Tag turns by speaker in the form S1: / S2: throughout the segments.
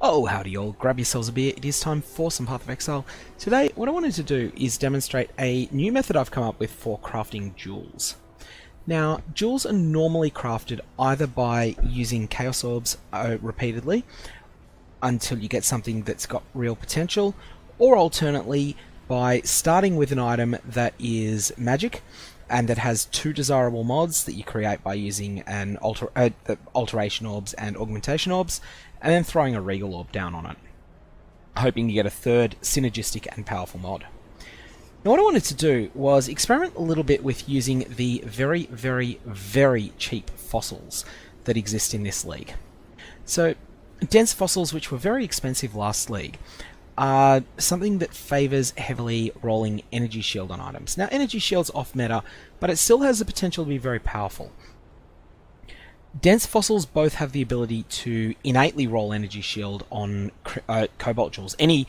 S1: Oh, howdy all, grab yourselves a beer, it is time for some Path of Exile. Today, what I wanted to do is demonstrate a new method I've come up with for crafting jewels. Now, jewels are normally crafted either by using Chaos Orbs repeatedly, until you get something that's got real potential, or alternately, by starting with an item that is magic, and that has two desirable mods that you create by using the alteration orbs and augmentation orbs, and then throwing a regal orb down on it, hoping to get a third synergistic and powerful mod. Now what I wanted to do was experiment a little bit with using the very, very, very cheap fossils that exist in this league. So, dense fossils, which were very expensive last league, are something that favours heavily rolling energy shield on items. Now, energy shield's off meta, but it still has the potential to be very powerful. Dense fossils both have the ability to innately roll energy shield on cobalt jewels. Any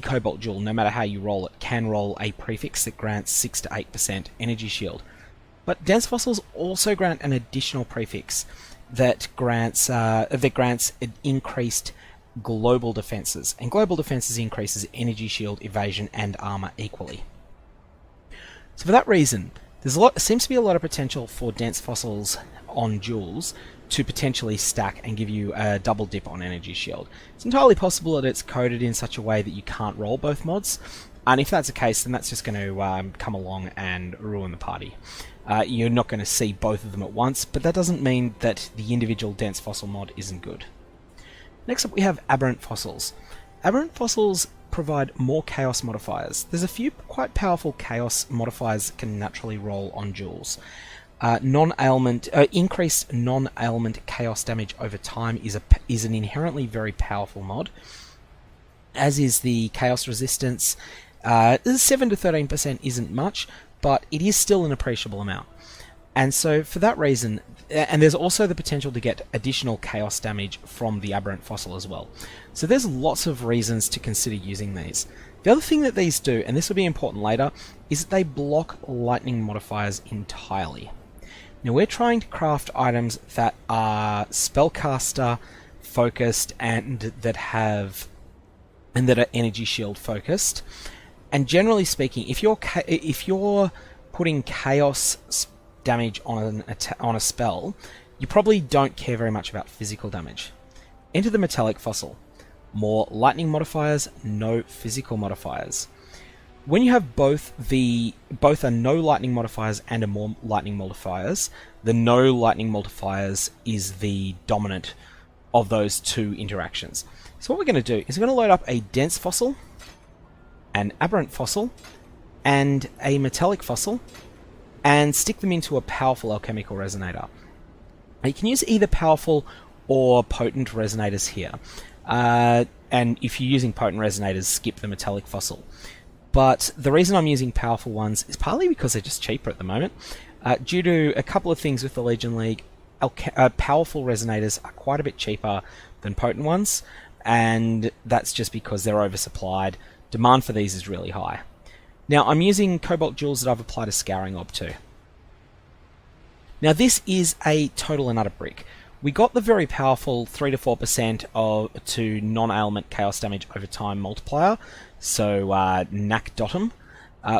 S1: cobalt jewel, no matter how you roll it, can roll a prefix that grants 6 to 8% energy shield. But dense fossils also grant an additional prefix that grants an increased global defenses, and global defenses increases energy shield, evasion, and armor equally. So for that reason, seems to be a lot of potential for dense fossils on jewels to potentially stack and give you a double dip on energy shield. It's entirely possible that it's coded in such a way that you can't roll both mods, and if that's the case, then that's just going to come along and ruin the party. You're not going to see both of them at once, but that doesn't mean that the individual dense fossil mod isn't good. Next up we have aberrant fossils. Aberrant fossils provide more chaos modifiers. There's a few quite powerful chaos modifiers that can naturally roll on jewels. Increased non-ailment chaos damage over time is an inherently very powerful mod, as is the chaos resistance. 7 to 13% isn't much, but it is still an appreciable amount. And so for that reason, and there's also the potential to get additional chaos damage from the aberrant fossil as well. So there's lots of reasons to consider using these. The other thing that these do, and this will be important later, is that they block lightning modifiers entirely. Now we're trying to craft items that are spellcaster focused and that are energy shield focused. And generally speaking, if you're putting chaos damage on a spell, you probably don't care very much about physical damage. Enter the metallic fossil. More lightning modifiers, no physical modifiers. When you have both a no lightning modifiers and a more lightning modifiers, the no lightning modifiers is the dominant of those two interactions. So what we're going to do is we're going to load up a dense fossil, an aberrant fossil, and a metallic fossil, and stick them into a powerful alchemical resonator. You can use either powerful or potent resonators here. And if you're using potent resonators, skip the metallic fossil. But the reason I'm using powerful ones is partly because they're just cheaper at the moment. Due to a couple of things with the Legion League, powerful resonators are quite a bit cheaper than potent ones, and that's just because they're oversupplied. Demand for these is really high. Now I'm using cobalt jewels that I've applied a scouring orb to. Now this is a total and utter brick. We got the very powerful 3 to 4% to non-ailment chaos damage over time multiplier, so Nakdotum,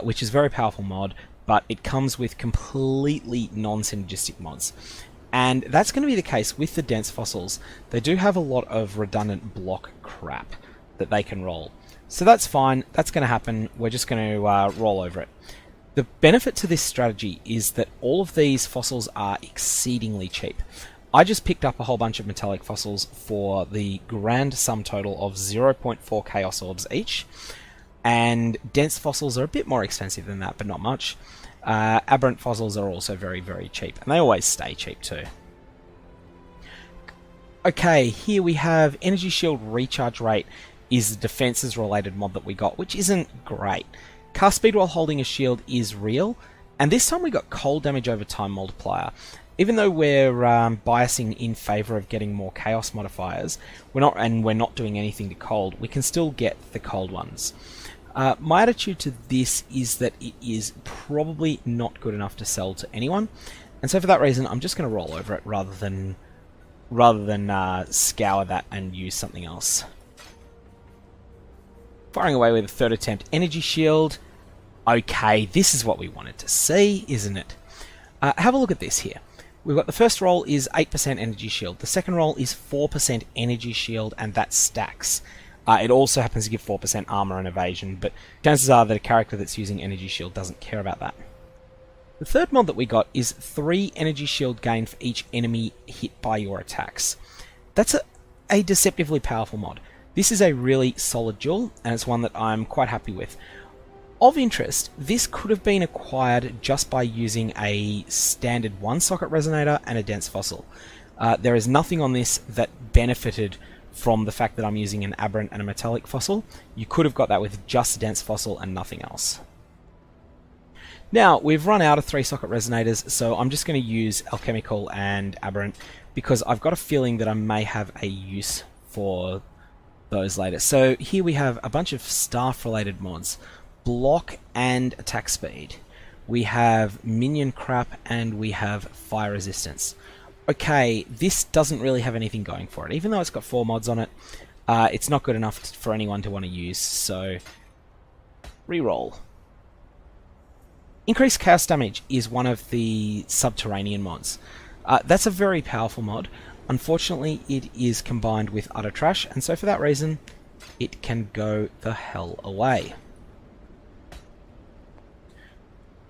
S1: which is a very powerful mod, but it comes with completely non-synergistic mods. And that's going to be the case with the dense fossils. They do have a lot of redundant block crap that they can roll. So that's fine, that's going to happen, we're just going to roll over it. The benefit to this strategy is that all of these fossils are exceedingly cheap. I just picked up a whole bunch of metallic fossils for the grand sum total of 0.4 chaos orbs each, and dense fossils are a bit more expensive than that, but not much. Aberrant fossils are also very, very cheap, and they always stay cheap too. Okay, here we have energy shield recharge rate is the defenses related mod that we got, which isn't great. Cast speed while holding a shield is real, and this time we got cold damage over time multiplier. Even though we're biasing in favor of getting more chaos modifiers, we're not doing anything to cold, we can still get the cold ones. My attitude to this is that it is probably not good enough to sell to anyone, and so for that reason I'm just going to roll over it rather than scour that and use something else. Firing away with a third attempt energy shield. Okay, this is what we wanted to see, isn't it? Have a look at this here. We've got the first roll is 8% energy shield. The second roll is 4% energy shield, and that stacks. It also happens to give 4% armor and evasion, but chances are that a character that's using energy shield doesn't care about that. The third mod that we got is 3 energy shield gain for each enemy hit by your attacks. That's a deceptively powerful mod. This is a really solid jewel, and it's one that I'm quite happy with. Of interest, this could have been acquired just by using a standard 1-socket resonator and a dense fossil. There is nothing on this that benefited from the fact that I'm using an aberrant and a metallic fossil. You could have got that with just a dense fossil and nothing else. Now, we've run out of 3-socket resonators, so I'm just going to use alchemical and aberrant because I've got a feeling that I may have a use for those later. So here we have a bunch of staff-related mods. Block and attack speed. We have minion crap and we have fire resistance. Okay, this doesn't really have anything going for it. Even though it's got 4 mods on it, it's not good enough for anyone to want to use, so reroll. Increased chaos damage is one of the subterranean mods. That's a very powerful mod. Unfortunately, it is combined with utter trash, and so for that reason, it can go the hell away.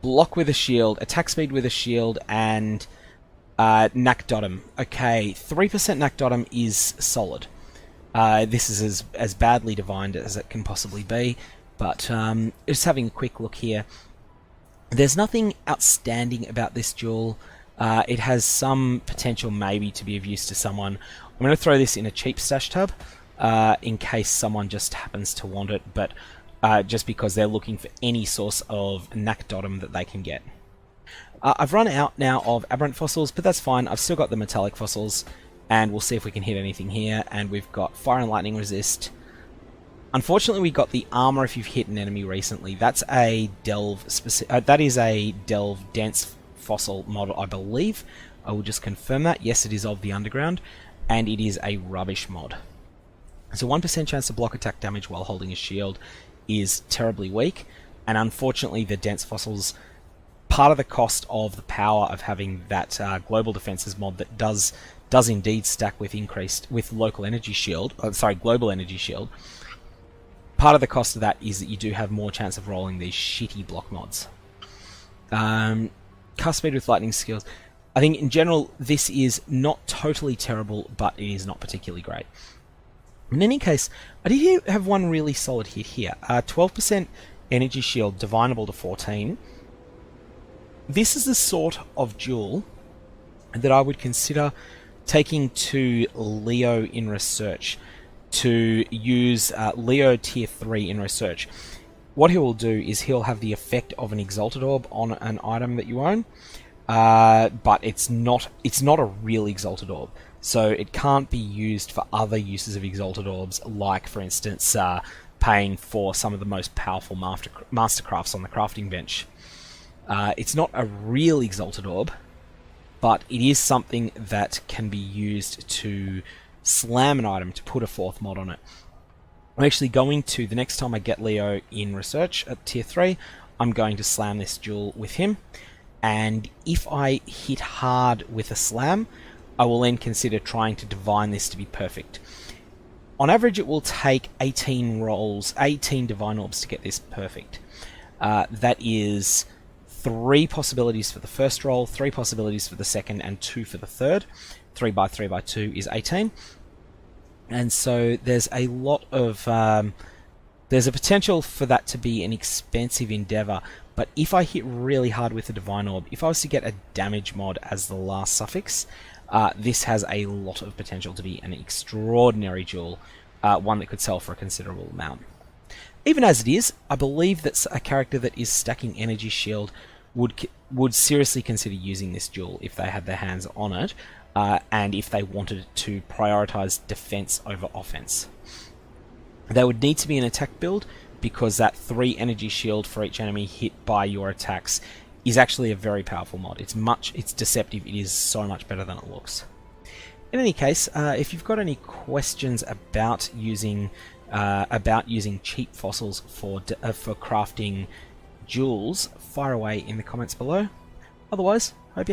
S1: Block with a shield, attack speed with a shield, and Nakdotum. Okay, 3% Nakdotum is solid. This is as badly divined as it can possibly be, but just having a quick look here, there's nothing outstanding about this jewel. It has some potential maybe to be of use to someone. I'm going to throw this in a cheap stash tab in case someone just happens to want it, but just because they're looking for any source of Nakdotum that they can get. I've run out now of aberrant fossils, but that's fine. I've still got the metallic fossils, and we'll see if we can hit anything here. And we've got fire and lightning resist. Unfortunately, we got the armor if you've hit an enemy recently. That's a delve that is a delve dense fossil model, I believe. I will just confirm that. Yes, it is of the underground, and it is a rubbish mod. So 1% chance to block attack damage while holding a shield is terribly weak, and unfortunately the dense fossils, part of the cost of the power of having that global defenses mod that does indeed stack with local energy shield, global energy shield, part of the cost of that is that you do have more chance of rolling these shitty block mods. Cast speed with lightning skills. I think in general this is not totally terrible, but it is not particularly great. In any case, I did have one really solid hit here. 12% energy shield, divinable to 14. This is the sort of jewel that I would consider taking to Leo in research, to use Leo tier 3 in research. What he will do is he'll have the effect of an exalted orb on an item that you own, but it's not a real exalted orb. So it can't be used for other uses of exalted orbs, like, for instance, paying for some of the most powerful mastercrafts on the crafting bench. It's not a real exalted orb, but it is something that can be used to slam an item, to put a 4th mod on it. I'm actually going to, the next time I get Leo in research at tier 3, I'm going to slam this jewel with him, and if I hit hard with a slam, I will then consider trying to divine this to be perfect. On average, it will take 18 divine orbs to get this perfect. That is 3 possibilities for the first roll, 3 possibilities for the second, and 2 for the third. 3 by 3 by 2 is 18. And so there's a lot of... there's a potential for that to be an expensive endeavour, but if I hit really hard with the divine orb, if I was to get a damage mod as the last suffix, this has a lot of potential to be an extraordinary jewel, one that could sell for a considerable amount. Even as it is, I believe that a character that is stacking energy shield would seriously consider using this jewel if they had their hands on it, and if they wanted to prioritize defense over offense. They would need to be an attack build, because that 3 energy shield for each enemy hit by your attacks is actually a very powerful mod. It's deceptive. It is so much better than it looks. In any case, if you've got any questions about using about using cheap fossils for crafting jewels, fire away in the comments below. Otherwise, hope you have